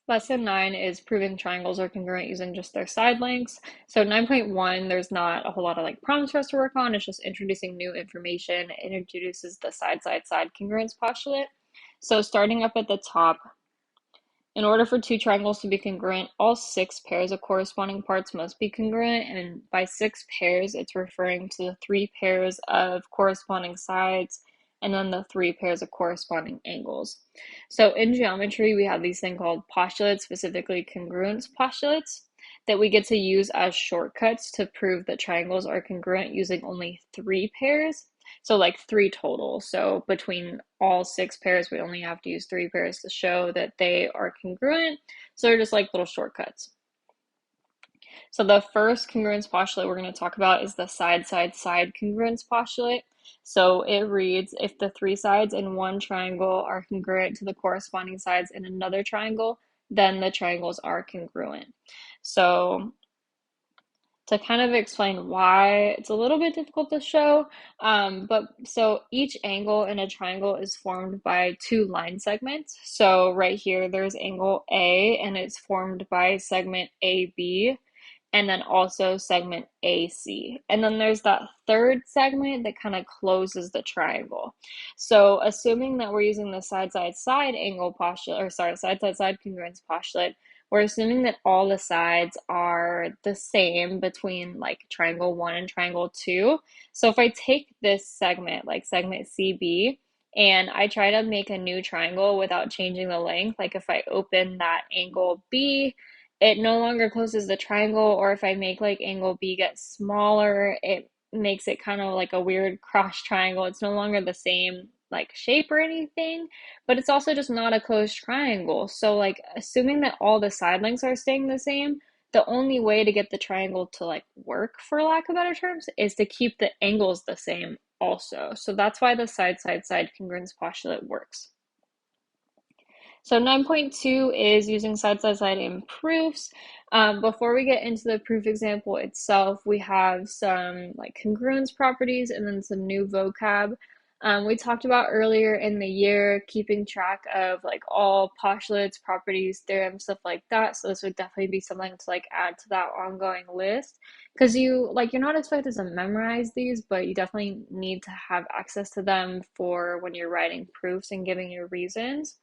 Lesson 9 is proving triangles are congruent using just their side lengths. So 9.1, there's not a whole lot of like problems for us to work on. It's just introducing new information. It introduces the side congruence postulate. So starting up at the top, in order for two triangles to be congruent, all six pairs of corresponding parts must be congruent. And by six pairs, it's referring to the three pairs of corresponding sides and then the three pairs of corresponding angles. So in geometry, we have these things called postulates, specifically congruence postulates, that we get to use as shortcuts to prove that triangles are congruent using only three pairs. So like three total. So between all six pairs, we only have to use three pairs to show that they are congruent. So they're just like little shortcuts. So the first congruence postulate we're going to talk about is the side congruence postulate. So it reads, if the three sides in one triangle are congruent to the corresponding sides in another triangle, then the triangles are congruent. So to kind of explain why it's a little bit difficult to show, but so each angle in a triangle is formed by two line segments. So right here, there's angle A, and it's formed by segment AB, and then also segment AC. And then there's that third segment that kind of closes the triangle. So assuming that we're using the side angle postulate, or sorry, side congruence postulate, we're assuming that all the sides are the same between like triangle 1 and triangle 2. So if I take this segment, like segment CB, and I try to make a new triangle without changing the length, like if I open that angle B, it no longer closes the triangle, or if I make like angle B get smaller, it makes it kind of like a weird cross triangle. It's no longer the same like shape or anything, but it's also just not a closed triangle. So like assuming that all the side lengths are staying the same, the only way to get the triangle to like work, for lack of better terms, is to keep the angles the same also. So that's why the side congruence postulate works. So 9.2 is using side in proofs. Before we get into the proof example itself, we have some like congruence properties and then some new vocab. We talked about earlier in the year keeping track of like all postulates, properties, theorems, stuff like that. So this would definitely be something to like add to that ongoing list, because you're not expected to memorize these, but you definitely need to have access to them for when you're writing proofs and giving your reasons.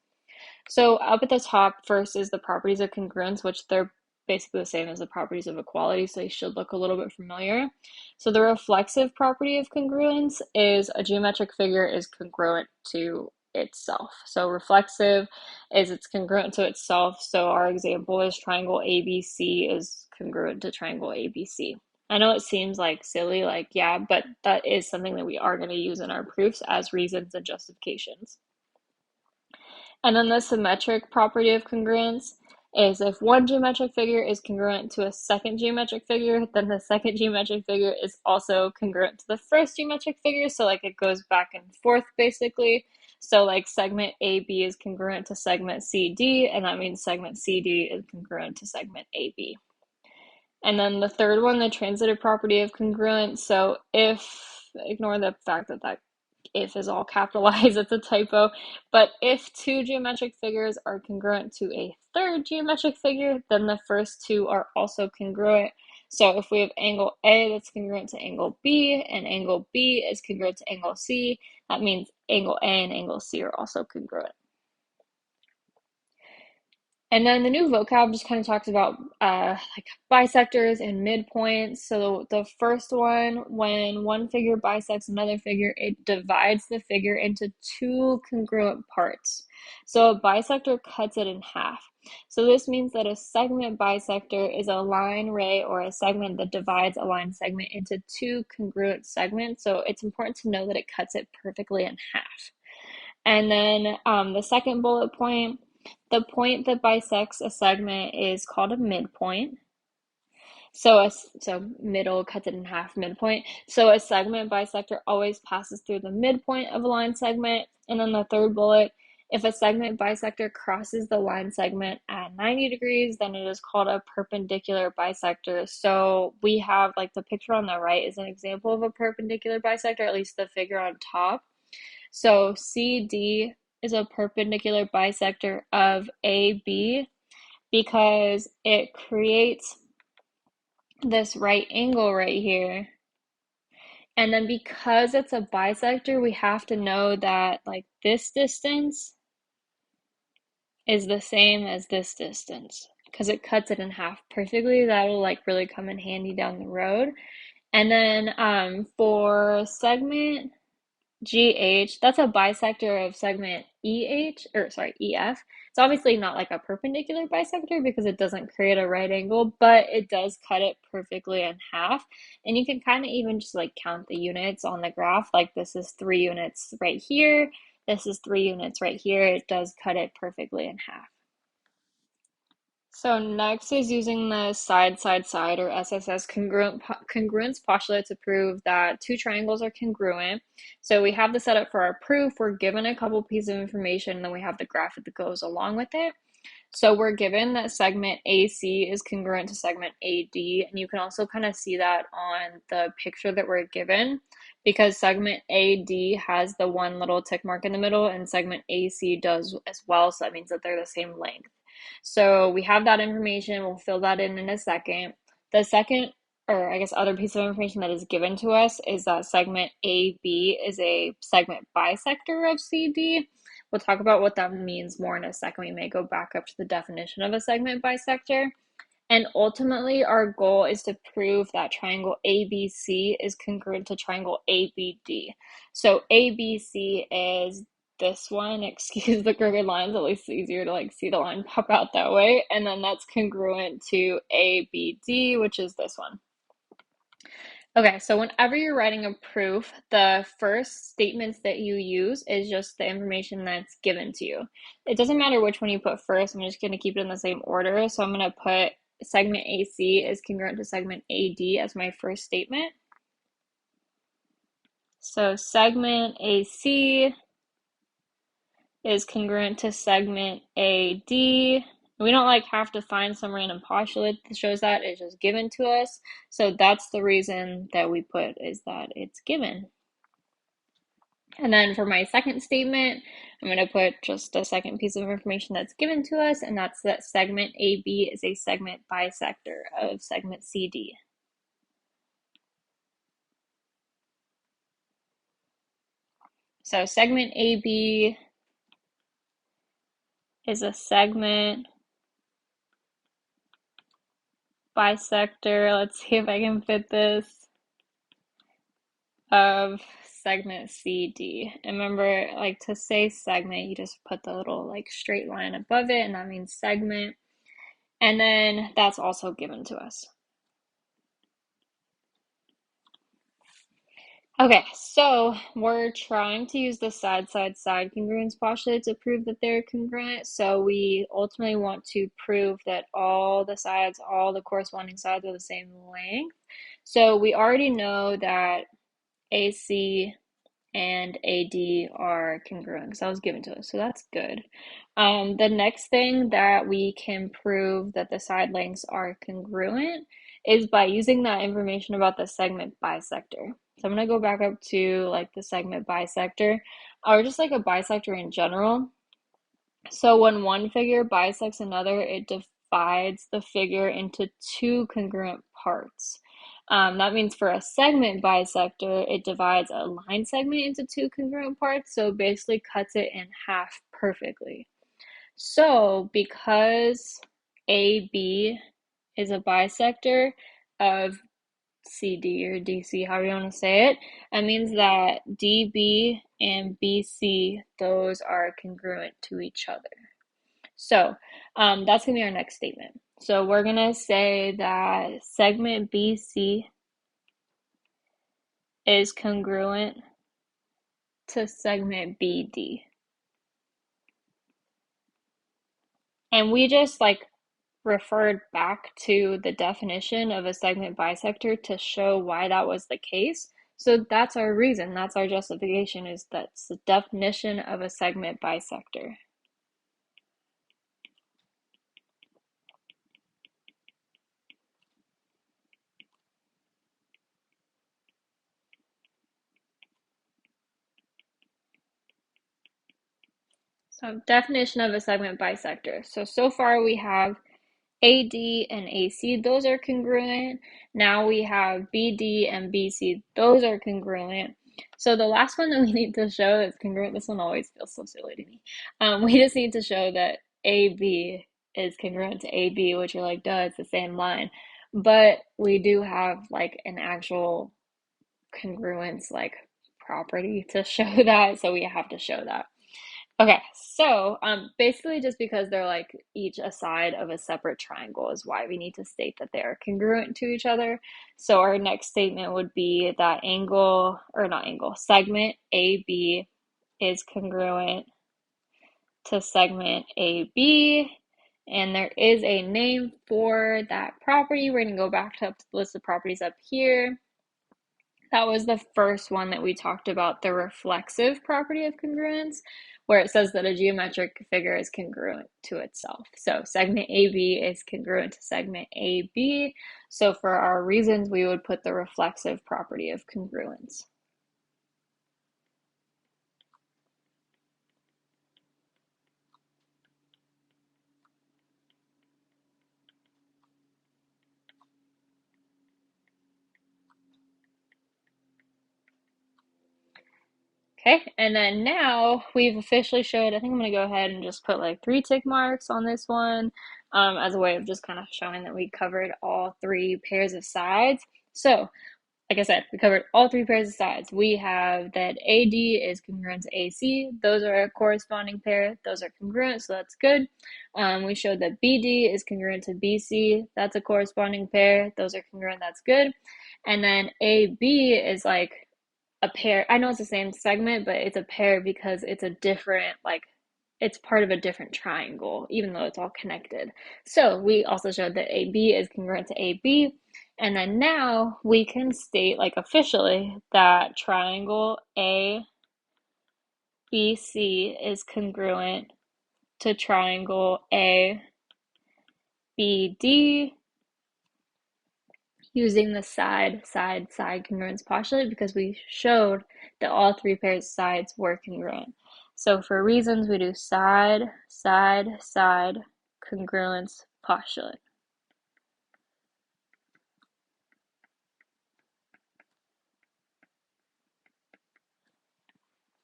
So up at the top first is the properties of congruence, which they're basically the same as the properties of equality, so they should look a little bit familiar. So the reflexive property of congruence is a geometric figure is congruent to itself. So reflexive is it's congruent to itself. So our example is triangle ABC is congruent to triangle ABC. I know it seems like silly, like, yeah, but that is something that we are going to use in our proofs as reasons and justifications. And then the symmetric property of congruence is if one geometric figure is congruent to a second geometric figure, then the second geometric figure is also congruent to the first geometric figure. So like it goes back and forth basically. So like segment AB is congruent to segment CD, and that means segment CD is congruent to segment AB. And then the third one, the transitive property of congruence. So if, ignore the fact that that if is all capitalized, it's a typo, but if two geometric figures are congruent to a third geometric figure, then the first two are also congruent. So if we have angle A that's congruent to angle B, and angle B is congruent to angle C, that means angle A and angle C are also congruent. And then the new vocab just kind of talks about like bisectors and midpoints. So the first one, when one figure bisects another figure, it divides the figure into two congruent parts. So a bisector cuts it in half. So this means that a segment bisector is a line ray or a segment that divides a line segment into two congruent segments. So it's important to know that it cuts it perfectly in half. And then the second bullet point, the point that bisects a segment is called a midpoint. So middle cuts it in half, midpoint. So a segment bisector always passes through the midpoint of a line segment. And then the third bullet, if a segment bisector crosses the line segment at 90 degrees, then it is called a perpendicular bisector. So we have like the picture on the right is an example of a perpendicular bisector, at least the figure on top. So CD is a perpendicular bisector of AB, because it creates this right angle right here. And then because it's a bisector, we have to know that like this distance is the same as this distance because it cuts it in half perfectly. That'll like really come in handy down the road. And then for segment GH, that's a bisector of segment EF. It's obviously not like a perpendicular bisector because it doesn't create a right angle, but it does cut it perfectly in half. And you can kind of even just like count the units on the graph. Like this is 3 units right here. This is 3 units right here. It does cut it perfectly in half. So next is using the side or SSS congruence postulate to prove that two triangles are congruent. So we have the setup for our proof. We're given a couple pieces of information, and then we have the graph that goes along with it. So we're given that segment AC is congruent to segment AD, and you can also kind of see that on the picture that we're given because segment AD has the one little tick mark in the middle, and segment AC does as well, so that means that they're the same length. So we have that information. We'll fill that in a second. The second, or I guess other piece of information that is given to us is that segment AB is a segment bisector of CD. We'll talk about what that means more in a second. We may go back up to the definition of a segment bisector. And ultimately, our goal is to prove that triangle ABC is congruent to triangle ABD. So ABC is this one, excuse the crooked lines, at least it's easier to like see the line pop out that way. And then that's congruent to ABD, which is this one. Okay, so whenever you're writing a proof, the first statements that you use is just the information that's given to you. It doesn't matter which one you put first, I'm just going to keep it in the same order. So I'm going to put segment AC is congruent to segment AD as my first statement. So segment AC is congruent to segment AD. We don't like have to find some random postulate that shows that. It's just given to us. So that's the reason that we put is that it's given. And then for my second statement, I'm going to put just a second piece of information that's given to us, and that's that segment AB is a segment bisector of segment CD. So segment AB is a segment bisector. Let's see if I can fit this. Of segment CD. And remember, like to say segment, you just put the little like straight line above it, and that means segment. And then that's also given to us. Okay, so we're trying to use the side congruence postulate to prove that they're congruent. So we ultimately want to prove that all the sides, all the corresponding sides are the same length. So we already know that AC and AD are congruent because that was given to us, so that's good. The next thing that we can prove that the side lengths are congruent is by using that information about the segment bisector. So I'm going to go back up to like the segment bisector, or just like a bisector in general. So when one figure bisects another, it divides the figure into two congruent parts. That means for a segment bisector, it divides a line segment into two congruent parts, so basically cuts it in half perfectly. So because AB is a bisector of CD or DC, however you want to say it, that means that DB and BC, those are congruent to each other. So that's going to be our next statement. So we're going to say that segment BC is congruent to segment BD. And we just like referred back to the definition of a segment bisector to show why that was the case. So that's our reason, that's our justification, is that's the definition of a segment bisector. So definition of a segment bisector. So far we have AD and AC, those are congruent. Now we have BD and BC, those are congruent. So the last one that we need to show that's congruent, this one always feels so silly to me. We just need to show that AB is congruent to AB, which you're like, duh, it's the same line. But we do have like an actual congruence like property to show that, so we have to show that. Okay, so basically just because they're like each a side of a separate triangle is why we need to state that they are congruent to each other. So our next statement would be that angle, or not angle, segment AB is congruent to segment AB. And there is a name for that property. We're going to go back to the list of properties up here. That was the first one that we talked about, the reflexive property of congruence, where it says that a geometric figure is congruent to itself. So segment AB is congruent to segment AB. So for our reasons, we would put the reflexive property of congruence. Okay, and then now we've officially showed, I think I'm going to go ahead and just put like 3 tick marks on this one as a way of just kind of showing that we covered all 3 pairs of sides. So, like I said, we covered all 3 pairs of sides. We have that AD is congruent to AC. Those are a corresponding pair. Those are congruent, so that's good. We showed that BD is congruent to BC. That's a corresponding pair. Those are congruent, that's good. And then AB is like a pair. I know it's the same segment, but it's a pair because it's a different, like, it's part of a different triangle, even though it's all connected. So we also showed that AB is congruent to AB. And then now we can state, like, officially that triangle ABC is congruent to triangle ABD using the side congruence postulate, because we showed that all 3 pairs of sides were congruent. So for reasons, we do side congruence postulate.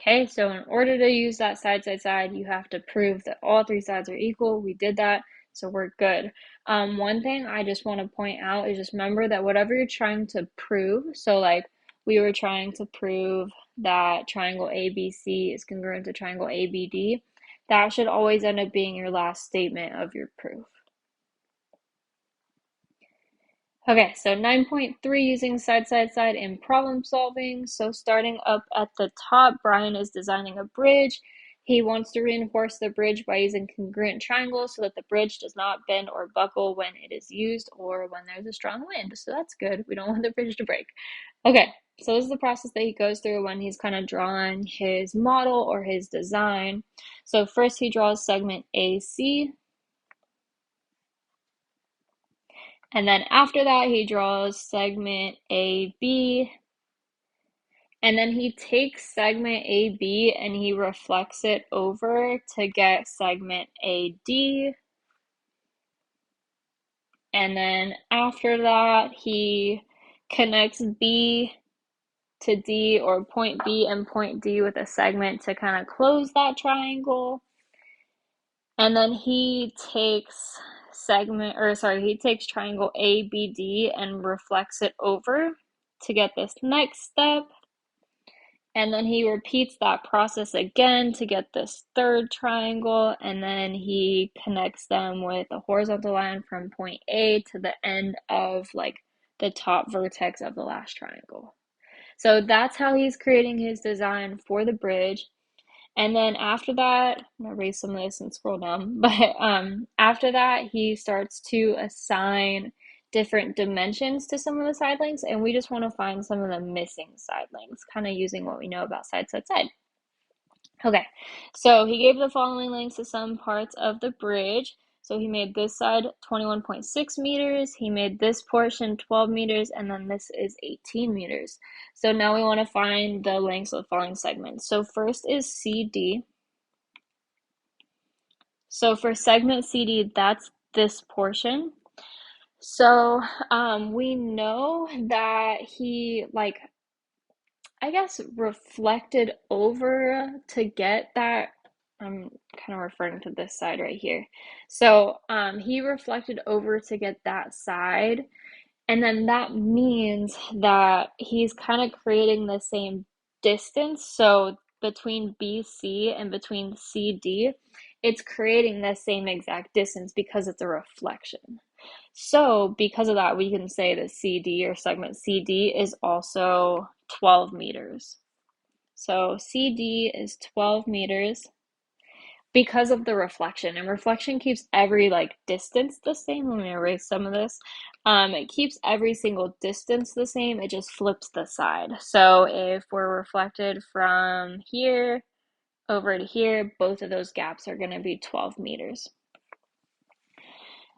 Okay, so in order to use that side, you have to prove that all 3 sides are equal. We did that, so we're good. One thing I just want to point out is just remember that whatever you're trying to prove, so like we were trying to prove that triangle ABC is congruent to triangle ABD, that should always end up being your last statement of your proof. Okay, so 9.3, using side in problem solving. So starting up at the top, Brian is designing a bridge. He wants to reinforce the bridge by using congruent triangles so that the bridge does not bend or buckle when it is used or when there's a strong wind. So that's good. We don't want the bridge to break. Okay, so this is the process that he goes through when he's kind of drawing his model or his design. So first he draws segment AC. And then after that, he draws segment AB. And then he takes segment AB and he reflects it over to get segment AD. And then after that, he connects B to D, or point B and point D, with a segment to kind of close that triangle. And then he takes he takes triangle ABD and reflects it over to get this next step. And then he repeats that process again to get this third triangle, and then he connects them with a horizontal line from point A to the end of like the top vertex of the last triangle. So that's how he's creating his design for the bridge. And then after that, I'm gonna erase some of this and scroll down, but after that, he starts to assign different dimensions to some of the side lengths, and we just want to find some of the missing side lengths, kind of using what we know about side. Okay, so he gave the following lengths to some parts of the bridge. So he made this side 21.6 meters, he made this portion 12 meters, and then this is 18 meters. So now we want to find the lengths of the following segments. So first is CD. So for segment CD, that's this portion. So we know that he, like, I guess, reflected over to get that. I'm kind of referring to this side right here. So he reflected over to get that side, and then that means that he's kind of creating the same distance. So between BC and between CD, it's creating the same exact distance because it's a reflection. So because of that, we can say that CD, or segment CD, is also 12 meters. So CD is 12 meters because of the reflection, and reflection keeps every like distance the same. Let me erase some of this. It keeps every single distance the same, it just flips the side. So if we're reflected from here over to here, both of those gaps are going to be 12 meters.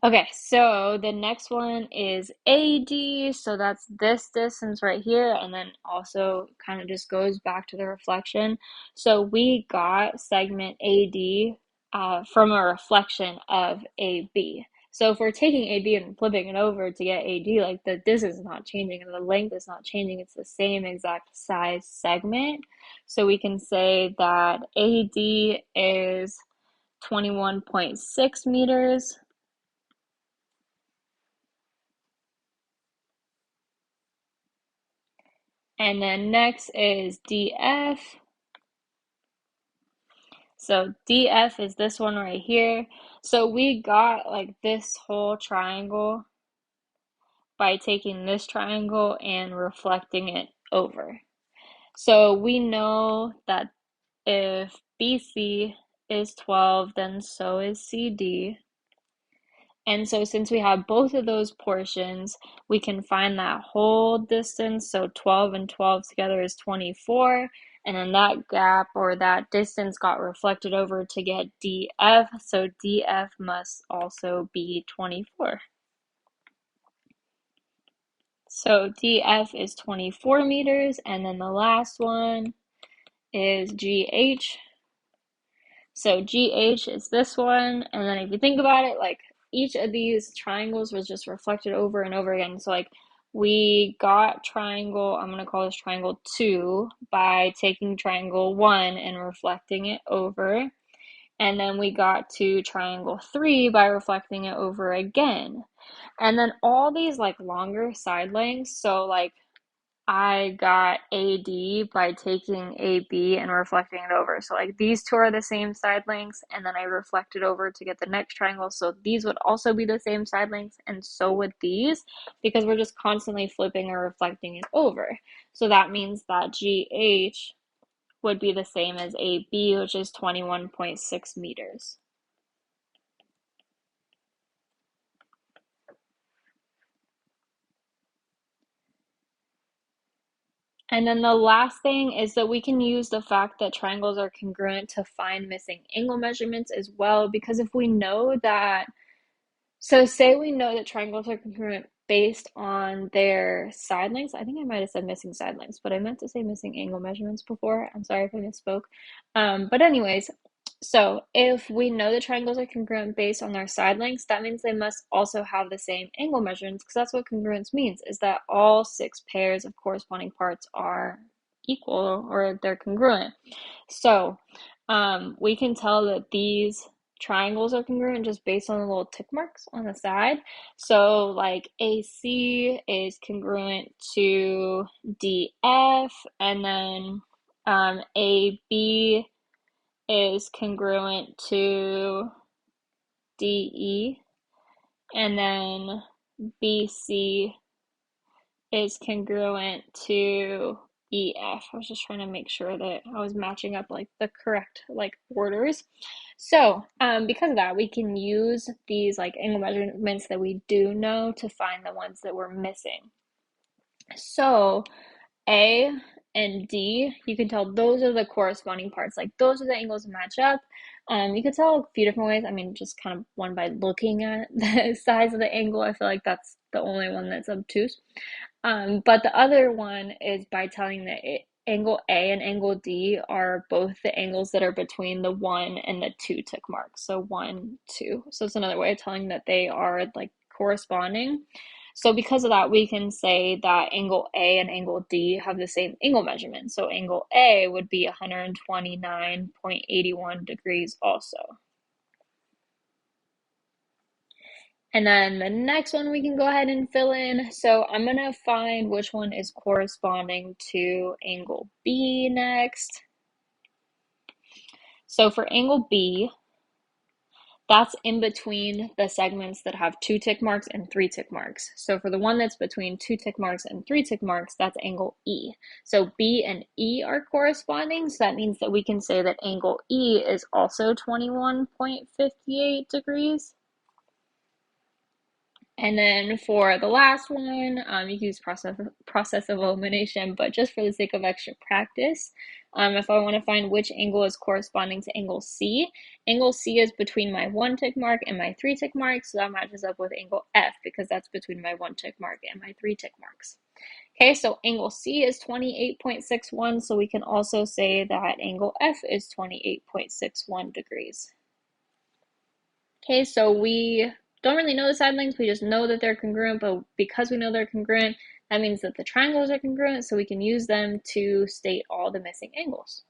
Okay, so the next one is AD, so that's this distance right here, and then also kind of just goes back to the reflection. So we got segment AD from a reflection of AB. So if we're taking AB and flipping it over to get AD, like, the distance is not changing and the length is not changing, it's the same exact size segment. So we can say that AD is 21.6 meters. And then next is DF. So DF is this one right here. So we got like this whole triangle by taking this triangle and reflecting it over. So we know that if BC is 12, then so is CD. And so since we have both of those portions, we can find that whole distance. So 12 and 12 together is 24. And then that gap, or that distance, got reflected over to get DF. So DF must also be 24. So DF is 24 meters. And then the last one is GH. So GH is this one, and then if you think about it, like, each of these triangles was just reflected over and over again. So like, we got triangle, I'm going to call this triangle 2, by taking triangle 1 and reflecting it over. And then we got to triangle 3 by reflecting it over again. And then all these like longer side lengths, so like, I got AD by taking AB and reflecting it over. So like, these two are the same side lengths, and then I reflected over to get the next triangle. So these would also be the same side lengths, and so would these, because we're just constantly flipping or reflecting it over. So that means that GH would be the same as AB, which is 21.6 meters. And then the last thing is that we can use the fact that triangles are congruent to find missing angle measurements as well, because if we know that, so say we know that triangles are congruent based on their side lengths. I think I might have said missing side lengths, but I meant to say missing angle measurements before. I'm sorry if I misspoke. But anyways, so if we know the triangles are congruent based on their side lengths, that means they must also have the same angle measurements, because that's what congruence means, is that all 6 pairs of corresponding parts are equal, or they're congruent. So we can tell that these triangles are congruent just based on the little tick marks on the side. So like, AC is congruent to DF, and then AB is congruent to DE, and then BC is congruent to EF. I was just trying to make sure that I was matching up like the correct like orders. So because of that, we can use these like angle measurements that we do know to find the ones that we're missing. So A and D, you can tell those are the corresponding parts. Like, those are the angles that match up. You could tell a few different ways. I mean, just kind of one by looking at the size of the angle. I feel like that's the only one that's obtuse. But the other one is by telling that angle A and angle D are both the angles that are between the 1 and the 2 tick marks. So 1, 2. So it's another way of telling that they are like corresponding. So because of that, we can say that angle A and angle D have the same angle measurement. So angle A would be 129.81 degrees also. And then the next one we can go ahead and fill in. So I'm going to find which one is corresponding to angle B next. So for angle B, that's in between the segments that have 2 tick marks and 3 tick marks. So for the one that's between 2 tick marks and 3 tick marks, that's angle E. So B and E are corresponding, so that means that we can say that angle E is also 21.58 degrees. And then for the last one, you can use process of elimination, but just for the sake of extra practice, if I want to find which angle is corresponding to angle C is between my 1 tick mark and my 3 tick mark, so that matches up with angle F because that's between my 1 tick mark and my 3 tick marks. Okay, so angle C is 28.61, so we can also say that angle F is 28.61 degrees. Okay, so we don't really know the side lengths, we just know that they're congruent, but because we know they're congruent, that means that the triangles are congruent, so we can use them to state all the missing angles.